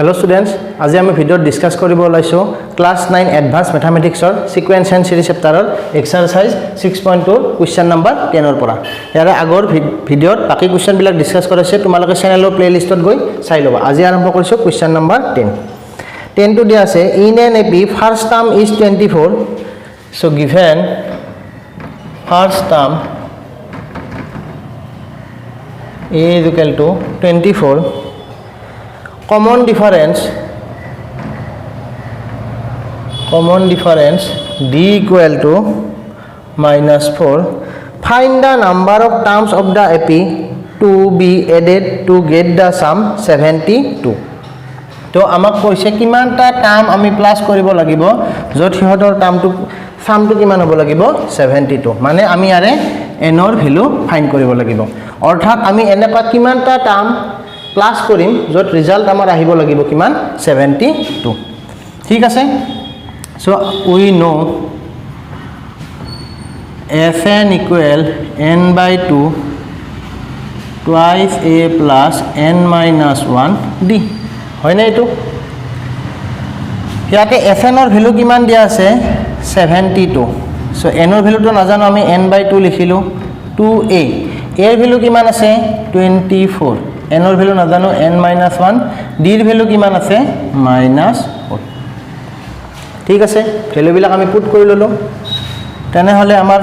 Hello students, আজি আমি ভিডিওত discuss কৰিব ওলাইছো ক্লাস 9 এডভান্স ম্যাথমেটিক্সৰ সিকোয়েন্স এন্ড সিৰিজ চেপ্টাৰৰ এক্সাৰসাইজ 6.2 কোয়েশ্চন নাম্বাৰ 10 ৰ পৰা ইয়াৰে আগৰ ভিডিওত বাকি কোয়েশ্চন বিলাক ডিসকাস কৰিছে তোমালোকে চেনেলৰ প্লেলিষ্টত গৈ চাই লবা আজি আৰম্ভ কৰিছো কোয়েশ্চন নাম্বার 10 to দিয়া আছে in an AP first term is 24 so given first term a is equal to 24 common difference d equal to minus 4 find the number of terms of the AP to be added to get the sum 72 তো আমাক কৈছে কিমানটা term আমি plus কৰিব লাগিব যত হিহতৰ টাৰ্মটো সামটো কিমান হ'ব লাগিব 72 মানে আমি আৰে n ৰ ভ্যালু ফাইন্ড কৰিব লাগিব অৰ্থাৎ আমি এনেকা কিমানটা টাৰ্ম প্লাস কৰিম যত ৰিজাল্ট আমাৰ আহিব লাগিব কিমান 72 ঠিক আছে so we know fn equal n by 2 twice a plus n minus 1 d হয় না এটো ইয়াতে fn ৰ ভ্যালু কিমান দিয়া আছে 72 সো n ৰ ভ্যালুটো নাজানো আমি n by 2 লিখিলো 2a এৰ ভ্যালু কিমান আছে 24 n ৰ ভ্যালু নাজানো n minus 1 d ৰ ভ্যালু কিমান আছে minus 4 ঠিক আছে ভ্যালু বিলাক আমি পুট কৰি ললো তেনে হলে আমাৰ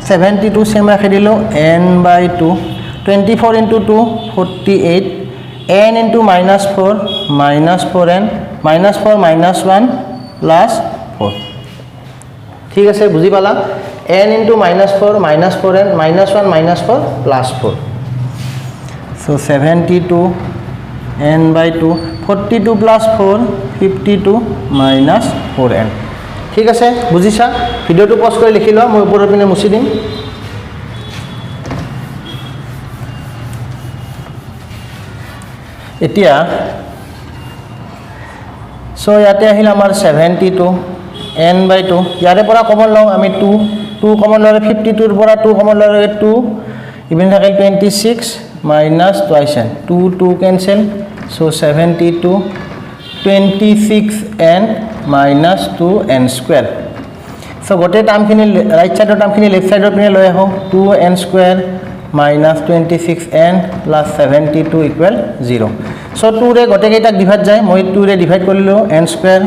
72 সেম ৰাখি দিলো n by 2 24 into 2 48 n into minus 4 minus 4n minus 4 minus 1 plus 4 ঠিক আছে বুজি পালা n into minus 4 minus 4n minus 1 minus 4 plus 4 so 72 n by 2 42 plus 4 52 minus 4n ঠিক আছে বুজিছা ভিডিওটো পজ কৰি লিখি লোৱা মই ওপৰৰ পিনে মুছি দিম এতিয়া সো ইয়াতে আহিল আমাৰ 72 n by 2 ইয়াৰে পৰা কমন লওঁ আমি 2 কমন ললে 52 ৰ পৰা 2 কমন ললে 2 ইভেন থাকিল 26 minus twice n 2 cancel so 72 26n minus 2n square so gote term khini right side term khini left side pine loi aho 2n square minus 26n plus 72 equal 0 so 2 re gote keita divide jay moi 2 re divide korilo n square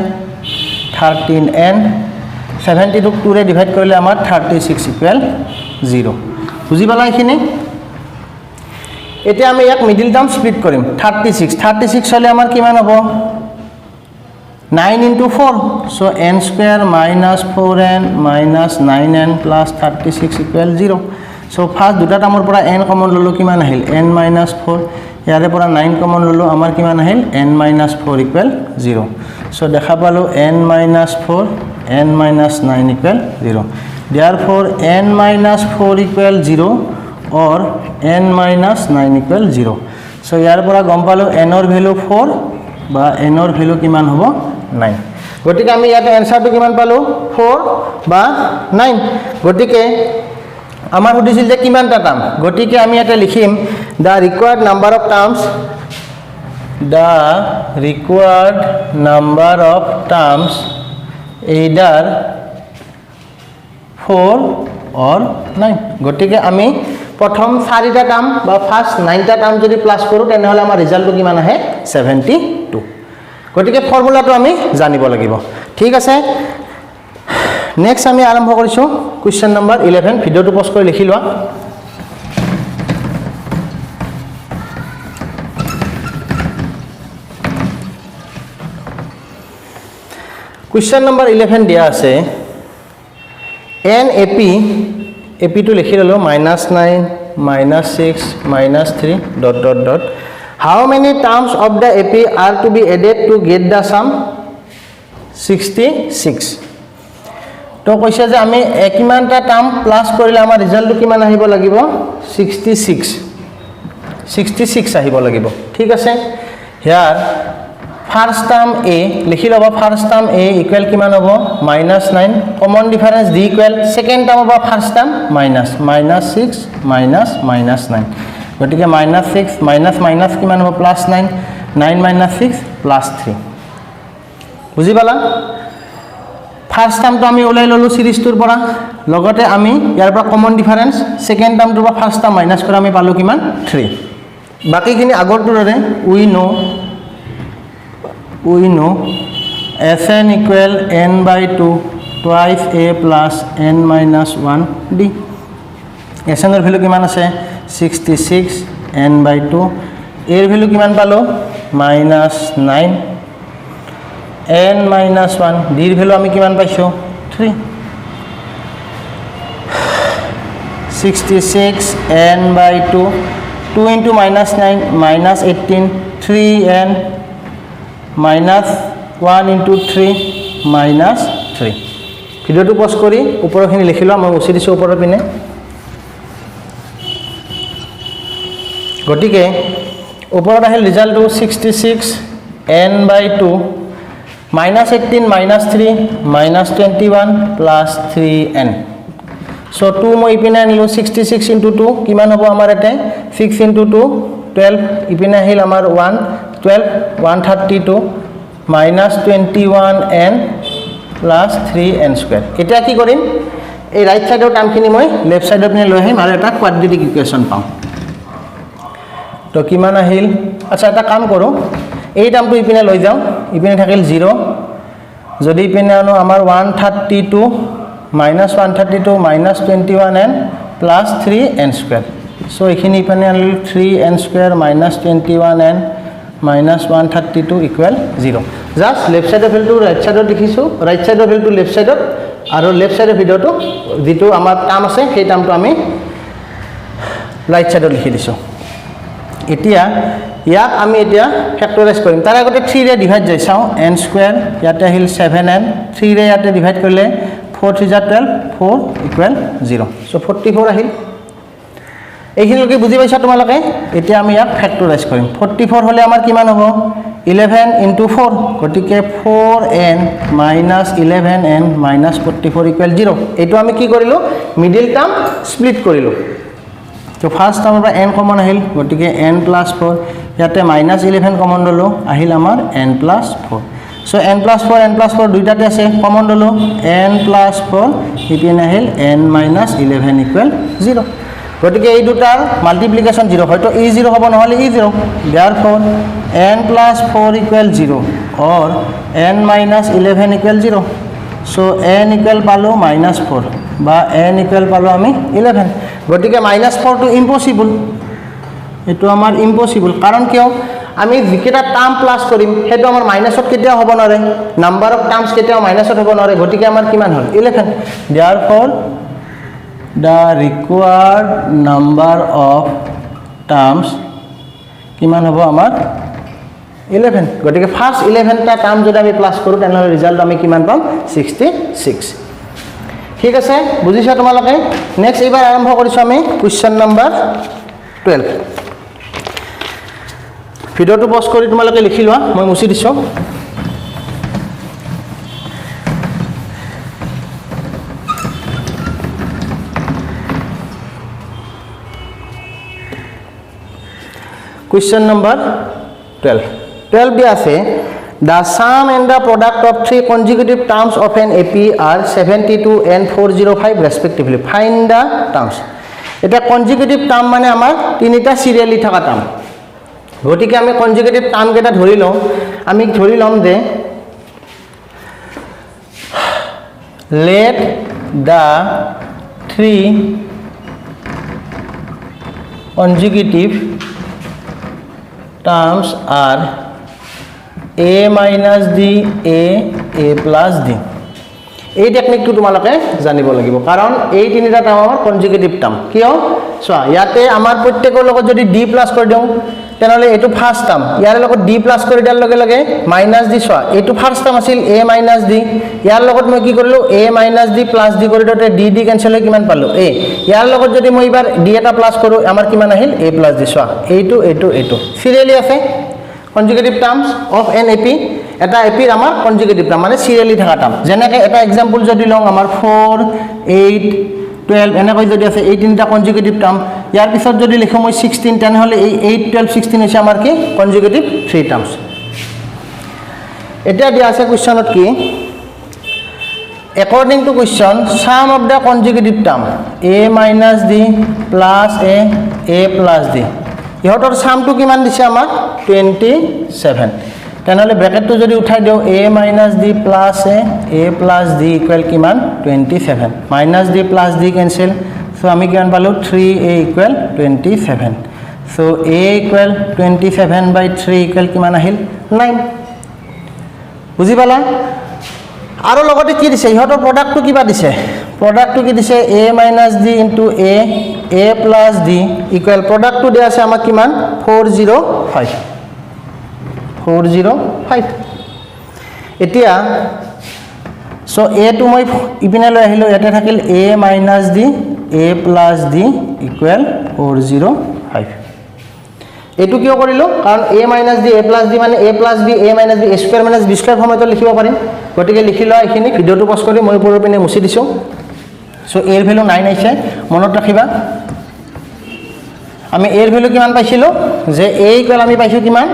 13n 72 2 re divide korile amar 36 equal 0 বুজি পালা এখিনি এতিয়া আমি এক middle term split কৰিম 36 হলে আমাৰ কিমান হ'ব 9 into 4 so n square minus 4n minus 9n plus 36 equal 0 so first দুটা টাৰ্মৰ পৰা n কমন ললো কিমান আহিল n minus 4 ইয়াৰে পৰা 9 কমন ললো আমাৰ কিমান আহিল n minus 4 equal 0 so দেখা পালো n minus 4 n minus 9 equal 0 therefore n minus 4 equal 0 or n minus 9 equal 0 so ইয়াৰ পৰা গম পালো n ৰ ভ্যালু 4 বা n ৰ ভ্যালু কিমান হ'ব 9 গটিকে আমি ইয়াতে আনসাৰটো কিমান পালো 4 বা 9 গটিকে আমাৰ সুধিছিল যে কিমানটা টার্ম গটিকে আমি ইয়াতে লিখিম the required number of terms either 4 or 9 গটিকে আমি প্রথম 4টা টার্ম বা ফার্স্ট 9টা টার্ম যদি প্লাস কৰো তেনে হলে আমাৰ ৰিজাল্টটো কিমান আহে 72 গটিকে ফৰ্মুলাটো আমি জানিব লাগিব ঠিক আছে নেক্সট আমি আৰম্ভ কৰিছো কোয়েশ্চন নাম্বাৰ 11 ভিডিওটো পজ কৰি লিখি লোৱা কোয়েশ্চন নাম্বার 11 দিয়া আছে n AP to লিখি ললো -9 -6 -3 ... how many terms of the AP are to be added to get the sum 66 তো কৈছে যে আমি কিমানটা টার্ম প্লাস কৰিলে আমাৰ ৰিজাল্টটো কিমান আহিব লাগিব 66 আহিব লাগিব ঠিক আছে হিয়াৰ ফার্স্ট টার্ম a লিখি লবা ফার্স্ট টার্ম a ইকুয়াল কিমান হ'ব -9 common difference d equal second term হ'ব ফার্স্ট টার্ম -6 -9 গটিকে -6 - কিমান হ'ব +9 9 minus 6 plus 3 বুজি পালা ফার্স্ট টার্মটো আমি ওলাই ললো সিৰিজটোৰ পৰা লগতে আমি ইয়াৰ পৰা কমন ডিফাৰেন্স সেকেন্ড টাৰ্মটোৰ পৰা ফাৰ্স্ট টাৰ্ম মাইনাস কৰি আমি পালো কিমান 3 বাকিখিনি আগৰটোৰ দৰে we know Fn equal n by 2 twice a plus n minus 1 d Fn এর ভ্যালু কিমান আছে 66 n by 2 এর ভ্যালু কিমান পালো minus 9 n minus 1 d এর ভ্যালু আমি কিমান পাইছো 3 66 n by 2 2 into minus 9 minus 18 3n minus 1 into 3 minus 3 ভিডিওটো পজ কৰি ওপৰখিনি লিখিলো মই উচি দিছো ওপৰৰ পিনে গটিকে ওপৰত আহিল ৰিজাল্টটো 66 n by 2 minus 18 minus 3 minus 21 plus 3n so 2 মই ইপিনে আনিলো 66 into 2 কিমান হ'ব আমাৰ এতে 6 into 2 12 ইপিনে আহিল আমাৰ 1 12 132 minus 21n plus 3n square এটা কি কৰিম এই ৰাইট সাইডৰ টাৰ্মখিনি মই লেফট সাইডৰ পিনে লৈ আহিম আৰু এটা কোয়াড্ৰেটিক ইকুৱেশ্যন পাম তো কিমান আহিল আচ্ছা এটা কাম কৰো এই টাৰ্মটো ইপিনে লৈ যাও ইপিনে থাকিল 0 যদি ইপিনে আনো আমাৰ 132 minus 132 minus 21n plus 3n square so এখিনি ইপিনে আনিল 3n square minus 21n minus 132 equal 0 just left side of value to right side of দেখিছো right side of value to left side of আৰু left side of video to যেটো আমাৰ term আছে সেই টার্মটো আমি right side of লিখি দিছো এতিয়া ইয়াক আমি এতিয়া ফ্যাক্টৰাইজ কৰিম তাৰ আগতে 3 ৰে ডিভাইড যাই চাও n স্কয়াৰ ইয়াতে আহিল 7n 3 ৰে ইয়াতে ডিভাইড কৰিলে 4 3 12 4 equal 0 so 44 আহিল এইখিনিলৈকে বুজি পাইছা তোমালোকে এতিয়া আমি ইয়াক ফ্যাক্টৰাইজ কৰিম 44 হলে আমাৰ কিমান হ'ব 11 into 4 গটিকে 4n minus 11n minus 44 equal 0 এইটো আমি কি কৰিলো মিডল টাৰ্ম স্প্লিট কৰিলো তো ফাৰ্স্ট টাৰ্মৰ পৰা n কমন আহিল গটিকে n plus 4 ইয়াতে minus 11 কমন ললো আহিল আমাৰ n plus 4 so n plus 4 দুইটাতে আছে কমন ললো n plus 4 ইপিনে আহিল n minus 11 equal 0 গটিকে এই দুটাৰ মাল্টিপ্লিকেশন 0 হয়তো e 0 হ'ব নহলে e 0 therefore n plus 4 equal 0 or n minus 11 equal 0 so n equal পালো minus 4 বা n equal পালো আমি 11 গটিকে minus 4 to impossible এটো আমাৰ impossible কাৰণ কিয় আমি যিকেটা টাৰ্ম প্লাস কৰিম হেটো আমাৰ মাইনাসত কেতিয়া হ'ব নৰে নাম্বাৰ অফ টাৰ্মস কেতিয়া মাইনাসত হ'ব নৰে গটিকে আমাৰ কিমান হল 11 therefore the required number of terms কিমান হ'ব আমাৰ 11 গটিকে ফাৰ্স্ট 11 টা টাৰ্ম যদি আমি প্লাস কৰো তেনহলে ৰিজাল্ট আমি কিমান পাম 66 ঠিক আছে বুজিছা তোমালোকে নেক্সট এবাৰ আৰম্ভ কৰিছো আমি কোৱেশ্চন নম্বৰ 12 ভিডিওটো পজ কৰি তোমালোকে লিখি লোৱা মই মুছি দিছো Question number 12 দিয়া আছে the sum and the product of three consecutive terms of an AP are 72 and 405 respectively find the terms এটা consecutive term মানে আমাৰ তিনিটা সিৰিয়ালি থাকা টাৰ্ম গটিকে আমি consecutive term কেটা ধৰি লওঁ আমি ধৰি লম যে let the three consecutive terms are a minus d a plus d এই টেকনিকটো তোমালোকে জানিব লাগিব কাৰণ এই তিনিটা টাৰ্ম আমাৰ কনজিকিউটিভ টাৰ্ম কিয় সোয়া ইয়াতে আমাৰ প্ৰত্যেকৰ লগত যদি d প্লাস কৰি দিও তেনলে এটো ফাৰ্স্ট টাৰ্ম ইয়াৰ লগত d প্লাস কৰি দিয়াৰ লগে লগে মাইনাস d সোয়া এটো ফাৰ্স্ট টাৰ্ম আছিল a minus d ইয়াৰ লগত মই কি কৰিলো a minus d plus d কৰি দিওতে d d ক্যান্সেল হৈ কিমান পালো a ইয়াৰ লগত যদি মই এবাৰ d এটা প্লাস কৰো আমাৰ কিমান আহিল a plus d সোয়া এইটো সিৰিয়ালি আছে কনজিকিউটিভ টাৰ্মস অফ এন এপি এটা এপিৰ আমাৰ কনজিকিউটিভ টাৰ্ম মানে সিৰিয়ালি থাকা টাৰ্ম যেনেকৈ এটা এক্সাম্পল যদি লওঁ আমাৰ 4 8 12 এনেকৈ যদি আছে এই তিনিটা কনজুগেটিভ টাৰ্ম ইয়াৰ পিছত যদি লিখো মই 16 তেনেহলে এই 8 12 16 হৈছে আমাৰ কি কনজুগেটিভ 3 টাৰ্মস এতিয়া দিয়া আছে কোৱেশ্চনত কি according to question sum of the conjugative term a minus d plus a plus d ইহতৰ সামটো কিমান দিছে আমাক 27 তেনেহলে ব্র্যাকেটটো যদি উঠাই দিও a minus d plus a plus d equal কিমান 27 minus d plus d cancel so আমি কিমান পালো 3a equal 27 so a equal 27 by 3 equal কিমান আহিল 9 বুজি পালা আৰু লগতে কি দিছে ইহতৰ প্ৰডাক্টটো কিবা দিছে প্ৰডাক্টটো কি দিছে a minus d into a plus d equal প্ৰডাক্টটো দিয়া আছে আমাক কিমান 405 এতিয়া সো a টো মই ইপিনে লৈ আহিলো এটা থাকিল a minus d a plus d equal 405 এটু কিয় কৰিলো কাৰণ a minus d a plus d মানে a plus b a minus b a square minus b square ফৰ্মত লিখিব পাৰিম গতিকে লিখি লোৱা এখিনি ভিডিওটো পজ কৰি মই ওপৰৰ পিনে মুছি দিছো সো a এৰ ভ্যালু 9 আইছে মনত ৰাখিবা আমি a এৰ ভ্যালু কিমান পাইছিলো যে a ইকুৱেল আমি পাইছো কিমান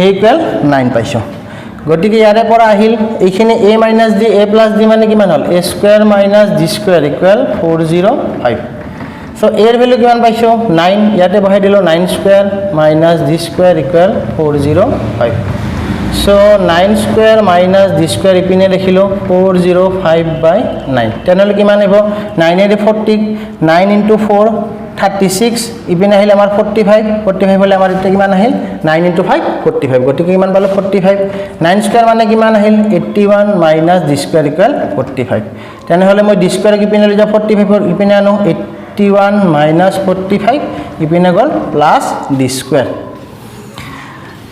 a ইকুৱেল 9 পাইছো গতিকে ইয়াৰে পৰা আহিল এইখিনি a minus d a plus d মানে কিমান হল a square minus d square equal 405 so a এর ভ্যালু কিমান পাইছো 9 ইয়াতে বহাই দিলো 9 square minus d square equal 405 so 9 square minus d square ইপিনে লিখিলো 405 by 9 তেনেহলে কিমান হ'ব 9 এর 40 9 into 4 36 ইপিনে আহিল আমাৰ 45 হলে আমাৰ এটা কিমান আহিল 9 into 5 45 গতিকে কিমান পালো 45 9 square মানে কিমান আহিল 81 minus d square equal 45 তেনেহলে মই d square ইপিনে লৈ যা 45 ইপিনে আনো 81 minus 45 ইপিনে গল plus d square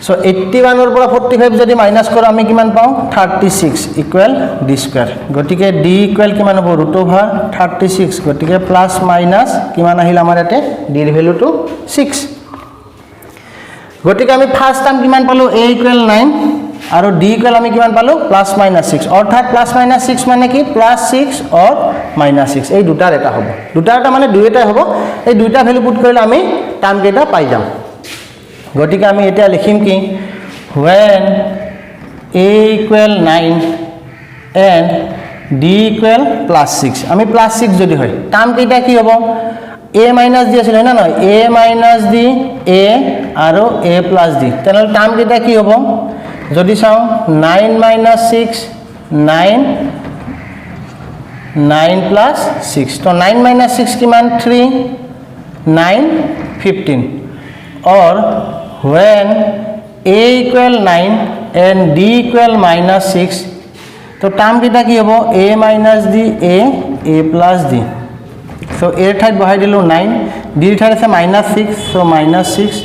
so 81 or 45 যদি মাইনাস করো আমি কিমান পাও 36 ইকুয়াল d স্কয়ার গটিকে d ইকুয়াল কিমান হ'ব √36 গটিকে প্লাস মাইনাস কিমান আহিল আমাৰ এতে d এৰ ভ্যালু টু 6 গটিকে আমি ফাৰ্স্ট টাৰ্ম কিমান পালো a ইকুয়াল 9 আৰু d ইকুয়াল আমি কিমান পালো প্লাস মাইনাস 6 অর্থাৎ প্লাস মাইনাস 6 মানে কি প্লাস 6 অর মাইনাস 6 এই দুটাৰ এটা হ'ব দুটাৰ এটা মানে দুইটাই হ'ব এই দুইটা ভ্যালু পুট কৰিলে আমি টার্ম কেটা পাই যাম গটিকে আমি এটা লিখিম কি when a equal 9 and d equal plus 6 আমি plus 6 যদি হয় টার্ম কেটা কি হ'ব a minus d আছিল না নয় a minus d a আৰু a plus d তেনল টার্ম কেটা কি হ'ব যদি চাও 9 minus 6 9 plus 6 তো 9 minus 6 কিমান 3 9 15 or when a equal 9 and d equal minus 6 तो টার্ম কিটা কি হ'ব a minus d a plus d so a ঠাইত বহাই দিলো 9 d ঠাইত আছে minus 6 so minus 6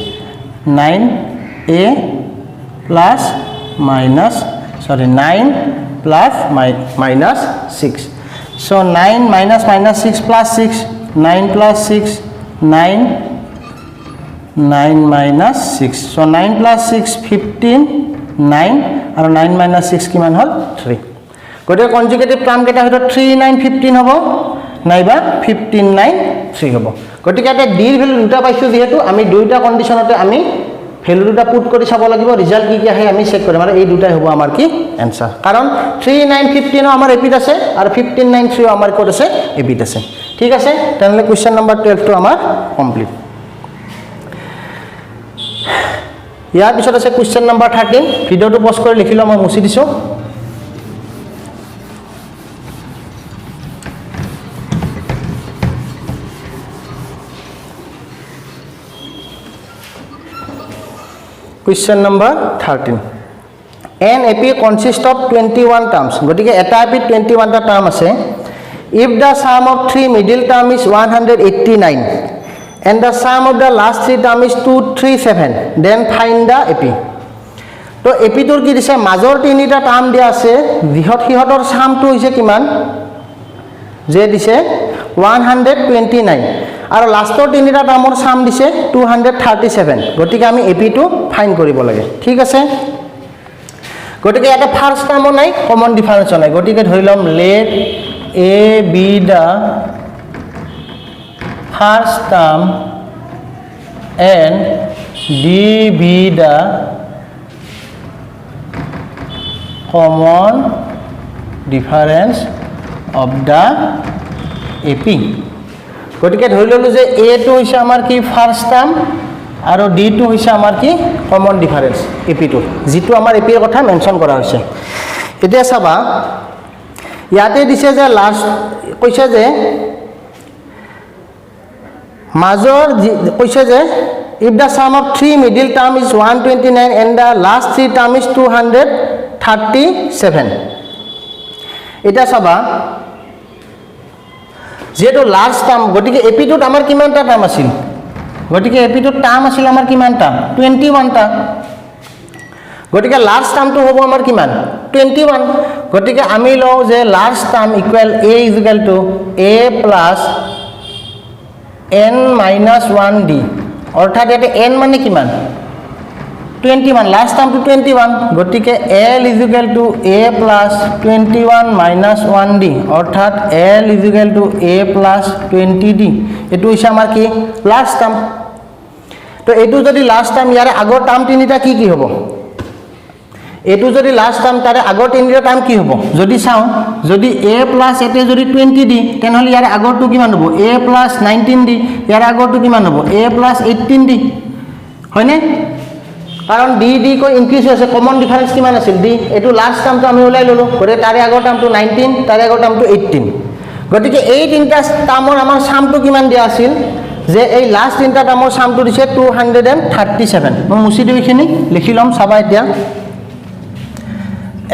9 a plus minus 9 plus minus 6 so 9 minus minus 6 plus 6 9 plus 6 9 9 minus 6 so 9 plus 6 15 9 আৰু 9 minus 6 কিমান হল 3 গটে কনজুগেটিভ টার্ম কেটা হয়তো 3 9 15 হ'ব নাইবা 15 9 3 হ'ব গটিকে এটা d এর ভ্যালু দুটা পাইছো যেহেতু আমি দুইটা কন্ডিশনতে আমি ভ্যালু দুটা পুট কৰি চাব লাগিব ৰিজাল্ট কি কি আহে আমি চেক কৰিম আৰু এই দুটাই হ'ব আমাৰ কি आंसर কাৰণ 3 9 15 ও আমাৰ এপিট আছে আৰু 15 9 3 ও আমাৰ কোড আছে এপিট আছে ঠিক আছে তেনলে কোৱেশ্চন নম্বৰ 12 টো আমাৰ কমপ্লিট ইয়াৰ পিছত আছে কোৱেশ্চন নম্বৰ 13 ভিডিওটো পজ কৰি লিখিলো মই মুছি দিছো Question number 13 an AP consists of 21 terms গটিকে এটা AP 21 টা টার্ম আছে if the sum of three middle term is 189 and the sum of the last three term is 237 then find the AP তো AP তোৰ কি দিছে মাজৰ তিনিটা টাৰ্ম দিয়া আছে বিহতৰ সামটো হৈছে কিমান যে দিছে 129 আৰু লাষ্টৰ তিনিটা টাৰ্মৰ সাম দিছে 237 গটিকে আমি এপি টো ফাইন কৰিব লাগে ঠিক আছে গটিকে এটা ফাৰ্স্ট টাৰ্মও নাই কমন ডিফাৰেন্স নাই গটিকে ধৰি লম let a b the first term and D be the common difference of the AP. গতিকে ধৰি ললোঁ যে এটো হৈছে আমাৰ কি ফাৰ্ষ্ট টাৰ্ম আৰু ডিটো হৈছে আমাৰ কি কমন ডিফাৰেন্স এপিটো, যিটো আমাৰ এপিৰ কথা মেনশ্যন কৰা হৈছে। এতিয়া চাবা ইয়াতে দিছে যে লাষ্ট কৈছে যে মাজৰ কৈছে যে if the sum of 3 middle term is 129 and the last 3 term is 237. এটা চাবা যেটো লাস্ট টার্ম গটিকে এপিটোত আমাৰ কিমানটা টাৰ্ম আছিল, গটিকে এপিটোত টাৰ্ম আছিল আমাৰ কিমানটা 21টা, গটিকে লাস্ট টাৰ্মটো হ'ব আমাৰ কিমান 21। গটিকে আমি লওঁ যে last term equal a is equal to a plus n minus 1d, অর্থাৎ ইয়াতে n মানে কিমান 21, লাস্ট টার্মটো 21, গটিকে l is equal to a plus 21 minus 1d, অর্থাৎ l is equal to a plus 20d। এটো হৈছে আমাৰ কি লাস্ট টাৰ্ম। তো এটো যদি লাস্ট টাৰ্ম ইয়াৰে আগৰ টাৰ্ম তিনিটা কি কি হ'ব, এটো যদি লাস্ট টাৰ্ম তাৰে আগৰ তিনিটা টার্ম কি হ'ব যদি চাওঁ, যদি a plus এতে যদি 20d তেনেহলে ইয়াৰে আগৰটো কিমান হ'ব a plus 19d, ইয়াৰে আগৰটো কিমান হ'ব a plus 18d, হয়নে? কাৰণ d d কৈ ইনক্ৰিজ হৈছে, কমন ডিফাৰেন্স কিমান আছিল d, এটো লাস্ট টাৰ্মটো আমি ওলাই ললো, গৰে তাৰে আগৰ টাৰ্মটো 19 তাৰে আগৰ টাৰ্মটো 18। গতিকে এই তিনটা টাৰ্মৰ আমাৰ সামটো কিমান দিয়া আছিল যে এই লাস্ট তিনটা টাৰ্মৰ সামটো দিছে 237। মই মুছি দিও এখিনি লিখি লম চাবা এতিয়া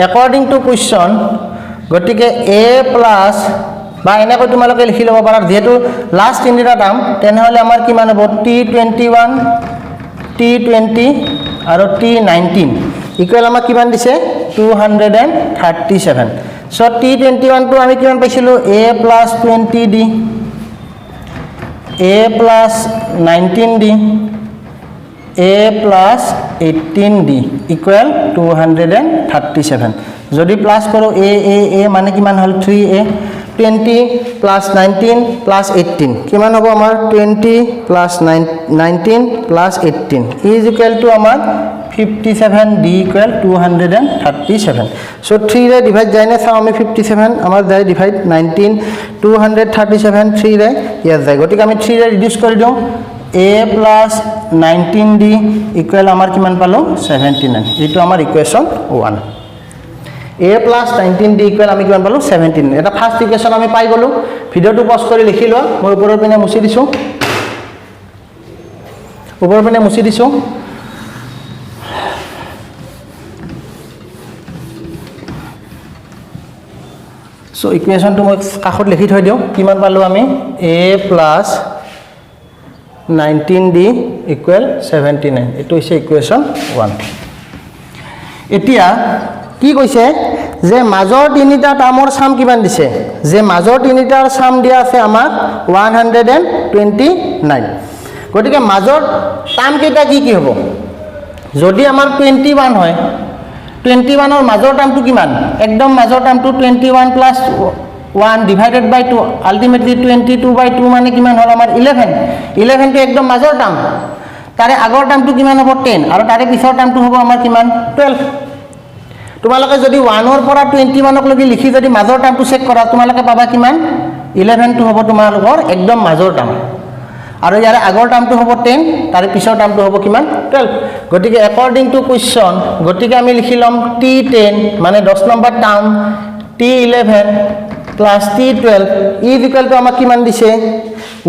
according to question, গতিকে a plus বা এনেকৈ তোমালোকে লিখি ল'ব পাৰা যেহেতু লাস্ট তিনিটা টাৰ্ম তেনেহলে আমাৰ কিমান হ'ব t21 t20 আৰু t19 ইকুয়াল আমাৰ কিমান দিছে 237। সো t21 টো আমি কিমান পাইছিলো a plus 20d a plus 19d a plus 18d equal 237। যদি প্লাস করো a মানে কিমান হল 3a, 20 plus 19 plus 18 কিমান হ'ব আমাৰ 20 plus 19 plus 18 is equal to আমাৰ 57, d equal 237। so 3 ৰে ডিভাইড যায় না চাও আমি 57 আমাৰ যায় ডিভাইড 19 237 3 ৰে ইয়াত যায়, গতিকে আমি 3 ৰে ৰিডিউস কৰি দিও a plus 19d equal আমাৰ কিমান পালো 79। এইটো আমাৰ equation 1, a plus 19d equal আমি কিমান পালো 17। এটা ফার্স্ট ইকুৱেশ্যন আমি পাই গলো, ভিডিওটো পজ কৰি লিখি লোৱা, মই ওপৰৰ পিনে মুছি দিছো, ওপৰৰ পিনে মুছি দিছো। সো ইকুৱেশ্যনটো মই কাষত লিখি থৈ দিও, কিমান পালো আমি a plus 19d equal 79। এটো হৈছে ইকুৱেশ্যন 1। এতিয়া কি কৈছে যে মাজৰ তিনিটা টাৰ্মৰ সাম কিমান দিছে, যে মাজৰ তিনিটাৰ সাম দিয়া আছে আমাক 129। গতিকে মাজৰ টাৰ্ম কেইটা কি কি হ'ব, যদি আমাৰ 21 হয় 21 ৰ মাজৰ টাৰ্মটো কিমান, একদম মাজৰ টাৰ্মটো 21 plus 1 divided by 2 ultimately 22/2 মানে কিমান হল আমাৰ 11। 11 টো একদম মাজৰ টাৰ্ম, তাৰে আগৰ টাৰ্মটো কিমান হ'ব 10 আৰু তাৰে পিছৰ টাৰ্মটো হ'ব আমাৰ কিমান 12। তোমালোকে যদি 1 ৰ পৰা 21 ক লাগি লিখি যদি মাজৰ টাৰ্মটো চেক কৰা তোমালোকে পাবা কিমান 11 টো হ'ব তোমালোকৰ একদম মাজৰ টাৰ্ম, আৰু ইয়াৰ আগৰ টাৰ্মটো হ'ব 10 তাৰে পিছৰ টাৰ্মটো হ'ব কিমান 12। গতিকে according to question, গতিকে আমি লিখি লম t10 মানে 10 number term t11 plus t12 is equal to আমাক কিমান দিছে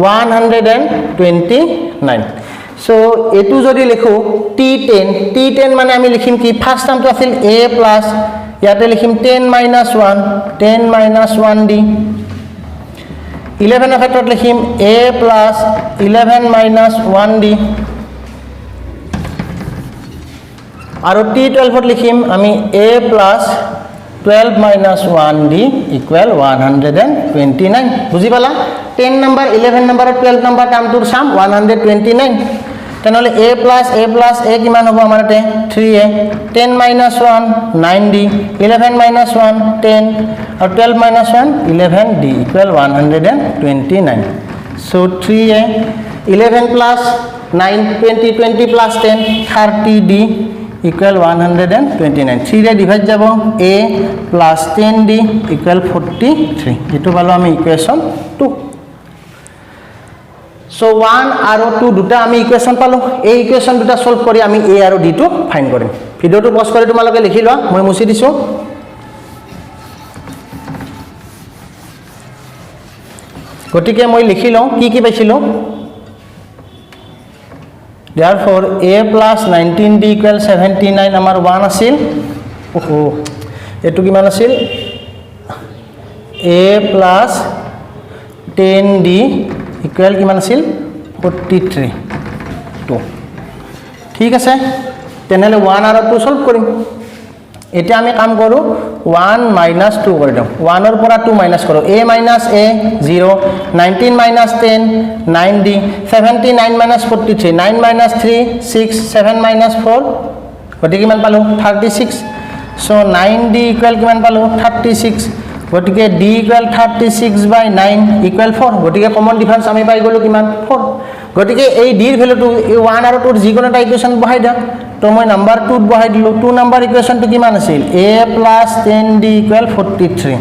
129। সো এটু যদি লিখো t10 মানে আমি লিখিম কি ফার্স্ট টার্মটো আছিল a প্লাস ইয়াতে লিখিম 10 minus 1d, 11 এর ক্ষেত্ৰত লিখিম a plus 11 minus 1d, আৰু t12 ত লিখিম আমি a plus 12 minus 1d equal 129। বুঝি পালা 10 number 11 number 12 number টাৰ্মটোৰ সাম 129। তেনেহলে a plus a কিমান হ'ব আমাৰ তে 3a, 10 minus 1 9d, 11 minus 1 10 আৰু 12 minus 1 11d equal 129। So 3a 11 plus 9 20 20 plus 10 30d equal 129 3 रे डिवाइड যাব a plus 10d equal 43 এটো পালো আমি ইকুয়েশন 2 So 1 আৰু 2 দুটা আমি ইকুয়েশন পালো এই ইকুয়েশন দুটা সলভ কৰি আমি a আৰু d টো ফাইন্ড কৰিম ভিডিওটো পজ কৰি তোমালোকে লিখি লোৱা মই মুছি দিছো গটিকে মই লিখি লওঁ কি কি পাইছিলো therefore a plus 19d equal 79 আমাৰ 1 আছিল ওহো এটো কিমান আছিল a plus 10d equal কিমান আছিল 43 2 ঠিক আছে তেনেহলে 1 আৰু 2 সলভ কৰিম এটা আমি কাম কৰো 1 - 2 কৰি দিম 1 ৰ পৰা 2 মাইনাস কৰো a - a 0 19 - 10 9d 79 - 43 9 - 3 6 7 - 4 গটিকে কিমান পালো 36 সো 9d ইকুয়াল কিমান পালো 36 গটিকে d ইকুয়াল 36/9 ইকুয়াল 4 গটিকে কমন ডিফারেন্স আমি পাই গলো কিমান 4 গটিকে এই d এর ভ্যালুটো 1 আৰু 2 ৰ যিকোনো এটা ইকুয়েশন বহাই দাও তো মই নাম্বার 2 বহাই দিলো 2 নাম্বার ইকুয়েশনটো কিমান আছিল a plus 10d equal 43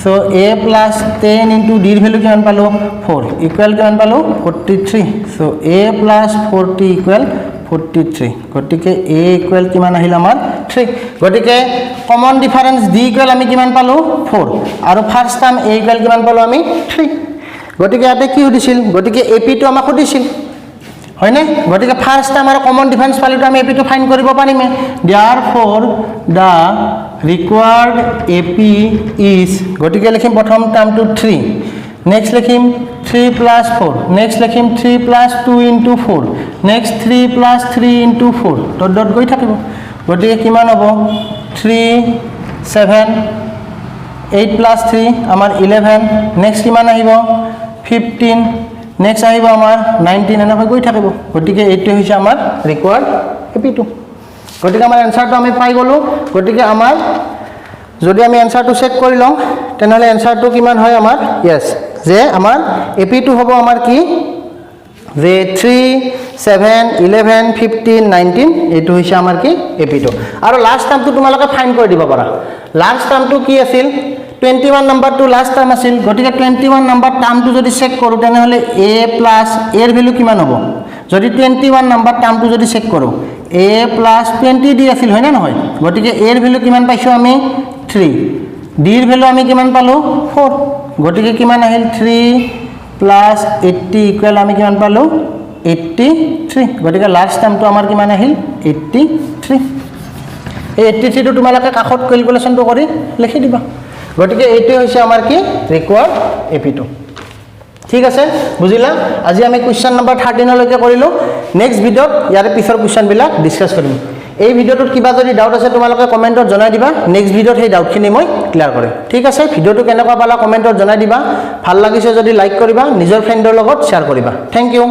so a plus 10 into d এর ভ্যালু কিমান পালো 4 ইকুয়াল কিমান পালো 43 সো a plus 40 equal 43 গটিকে a equal কিমান আহিল আমাৰ 3 গটিকে কমন ডিফাৰেন্স d equal আমি কিমান পালো 4 আৰু ফার্স্ট টার্ম a equal কিমান পালো আমি 3 গটিকে ইয়াতে কি হদিছিল গটিকে ap টো আমাক হদিছিল হয়নে গটিকে ফার্স্ট টাইম আৰু কমন ডিফাৰেন্স পালিটো আমি এপি টো ফাইন্ড কৰিব পাৰিমে therefore the required ap is গটিকে লিখিম প্ৰথম টার্মটো 3 নেক্সট লিখিম 3 plus 4 নেক্সট লিখিম 3 plus 2 into 4 next 3 plus 3 into 4 dot dot গৈ থাকিব গটিকে কিমান হ'ব 3 7 8 plus 3 আমাৰ 11 নেক্সট কিমান আহিব 15 নেক্সট আহিব আমাৰ 19 এনেকৈ গৈ থাকিব গটিকে এইটো হৈছে আমাৰ ৰিকোয়াৰ্ড ap2 গটিকে আমাৰ আনসাৰটো আমি পাই গলো গটিকে আমাৰ যদি আমি আনসাৰটো চেক কৰি লওঁ তেনেহলে আনসাৰটো কিমান হয় আমাৰ यस যে আমাৰ ap2 হ'ব আমাৰ কি যে 3 7 11 15 19 এইটো হৈছে আমাৰ কি ap2 আৰু লাস্ট টাৰ্মটো তোমালোকে ফাইন্ড কৰি দিব পাৰা লাস্ট টাৰ্মটো কি আছিল 21 নাম্বাৰ টু লাস্ট টাৰ্ম আছিল গটিকে 21 নাম্বাৰ টাৰ্মটো যদি চেক কৰো তেনেহলে a প্লাস এর ভ্যালু কিমান হ'ব যদি 21 নাম্বার টার্মটো যদি চেক কৰো a প্লাস 20 দি আছিল হয় না নহয় গটিকে এর ভ্যালু কিমান পাইছো আমি 3 d এর ভ্যালু আমি কিমান পালো 4 গটিকে কিমান আহিল 3 প্লাস 80 ইকুয়াল আমি কিমান পালো 83 গটিকে লাস্ট টার্মটো আমাৰ কিমান আহিল 83 এই 83 টো তোমালোকে কাখত ক্যালকুলেশনটো কৰি লিখি দিবা গটিকে এইটো হৈছে আমাৰ কি ৰিকোয়াৰ্ড ap2 ঠিক আছে বুজিলা আজি আমি কোশ্চেন নাম্বাৰ 13 লৈকে কৰিলো নেক্সট ভিডিওত ইয়াৰ পিছৰ কোশ্চেন বিলাক ডিসকাস কৰিম এই ভিডিওটোত কিবা যদি ডাউট আছে তোমালোকে কমেন্টত জনাই দিবা নেক্সট ভিডিওত সেই ডাউটখিনি মই ক্লিয়াৰ কৰিম ঠিক আছে ভিডিওটো কেনেকুৱা পালা কমেন্টত জনাই দিবা ভাল লাগিছে যদি লাইক কৰিবা নিজৰ ফ্ৰেণ্ডৰ লগত শেয়াৰ কৰিবা থ্যাংক ইউ